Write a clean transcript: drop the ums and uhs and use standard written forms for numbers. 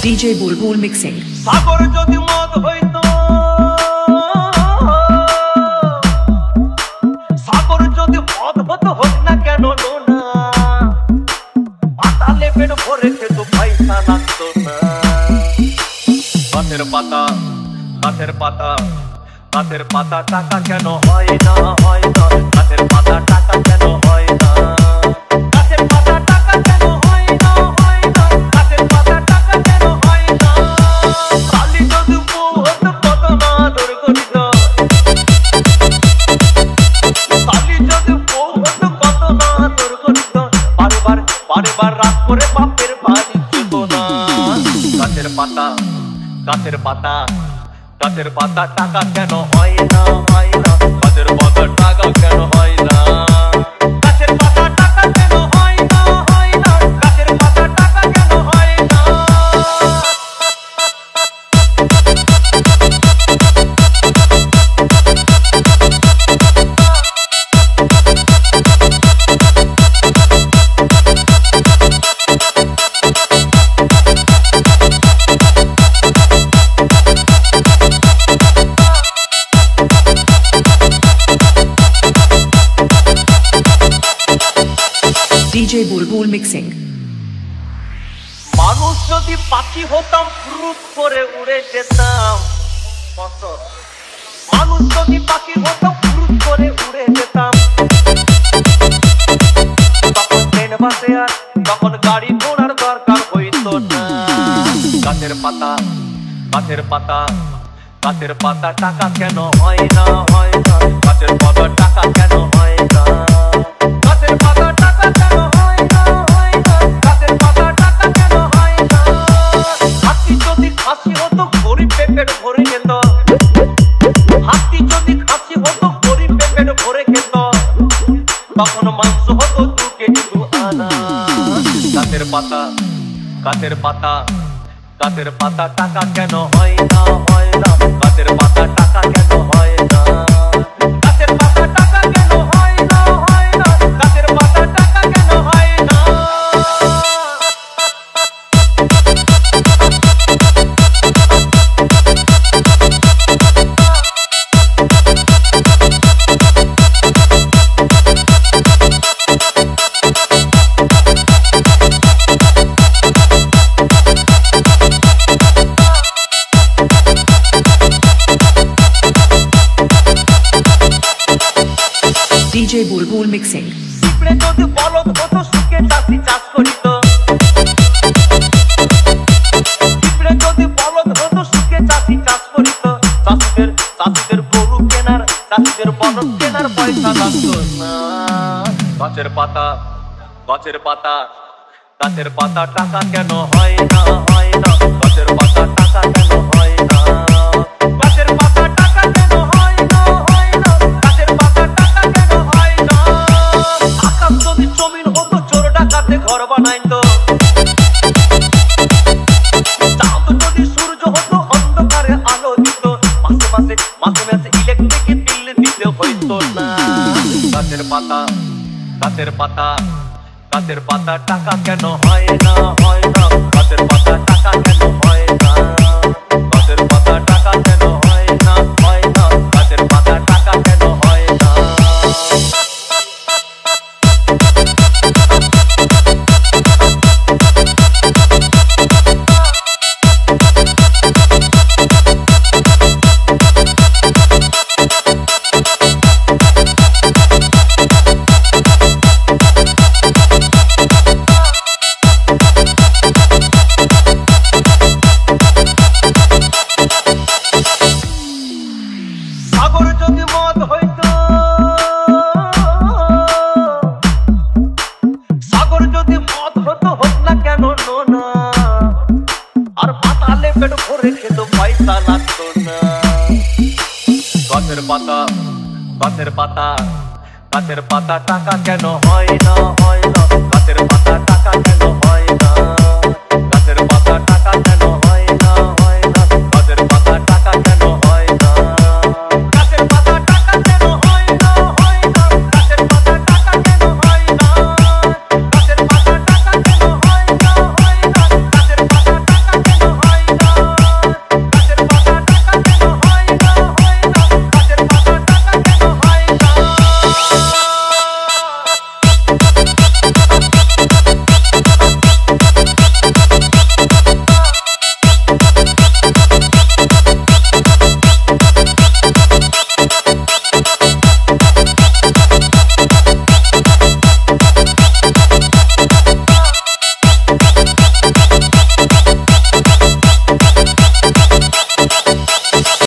DJ Bulbul mixing. সাগর যদি মদ হইতো, সাগর যদি মদ হতো হোক না কেন না, পাতালে পেট ভরে খেত পয়সা লাগতো না। গাছের পাতা, গাছের পাতা, গাছের পাতা টাকা কেন হয় না, হয় না। গাছের পাতা টাকা কেন হয় না, গাছের পাতা টাকা কেন হয় না, হয় না। গাছের পাতা টাকা কেন হয় না। কালি যদি বউ হতো কত না আদর করিত, কালি যদি বউ হতো কত না আদর করিত। বারবার বারবার রাত করে বাপের বাড়ি যেত না। গাছের পাতা, গাছের পাতা, গাছের পাতা টাকা কেন হয় না, হয় না। গাছের পাতা টাকা কেন হয় না, গাছের পাতা টাকা কেন হয় না, হয় না। গাছের পাতা টাকা কেন হয় না। DJ Bulbul mixing. মানুষ যদি পাখি হতাম ফুরুত করে উড়ে যেতাম, মানুষ যদি পাখি হতাম ফুরুত করে উড়ে যেতাম। তখন ট্রেন বাসে আর তখন গাড়ি ঘোড়ার দরকার হইতো না। গাছের পাতা, গাছের পাতা, গাছের পাতা টাকা কেন হয় না, হয় না। গাছের পাতা টাকা কেন হয় না, গাছের পাতা টাকা কেন হয় না, হয় না। গাছের পাতা টাকা কেন হয় না। হাতি যদি খাসি হতো গরিব পেট ভরে খেত, হাতি যদি খাসি হতো গরিব পেট ভরে খেত। তখন মাংস হতো 2 কেজি 2 আনা। গাছের পাতা, গাছের পাতা, গাছের পাতা টাকা কেন হয় না, হয় না। গাছের পাতা টাকা কেন হয় না, গাছের পাতা টাকা কেন হয় না, হয় না। গাছের পাতা টাকা কেন হয় না। DJ Bulbul mixing. পিঁপড়ে যদি বলদ হতো সুখে চাষি চাষ করিত, পিঁপড়ে যদি বলদ হতো সুখে চাষি চাষ করিত। চাষিদের চাষিদের গরু কেনার, চাষিদের বলদ কেনার পয়সা লাগতো না। গাছের পাতা, গাছের পাতা, গাছের পাতা টাকা কেন হয় না, হয় না। গাছের পাতা টাকা কেন হয় না, গাছের পাতা টাকা কেন হয় না, হয় না। গাছের পাতা টাকা কেন হয় না। আকাশ যদি জমিন হতো চোর ডাকাতে ঘর বানাইতো, চাঁদ যদি সূর্য হতো অন্ধকারে আলো দিত। মাসে মাসে মাসে মাসে ইলেকট্রিক বিল দিতে হইতো না। গাছের পাতা, গাছের পাতা, গাছের পাতা টাকা কেন হয় না, হয় না। গাছের পাতা টাকা কেন হয় না, গাছের পাতা টাকা কেন হয় না, হয় না। গাছের পাতা টাকা কেন হয় না। সাগর যদি মদ হইতো, সাগর যদি মদ হতো হোক না কেন না, আর পাতালে পেট ভরে খেত পয়সা লাগতো না। গাছের পাতা, গাছের পাতা, গাছের পাতা টাকা কেন হয় না, হয়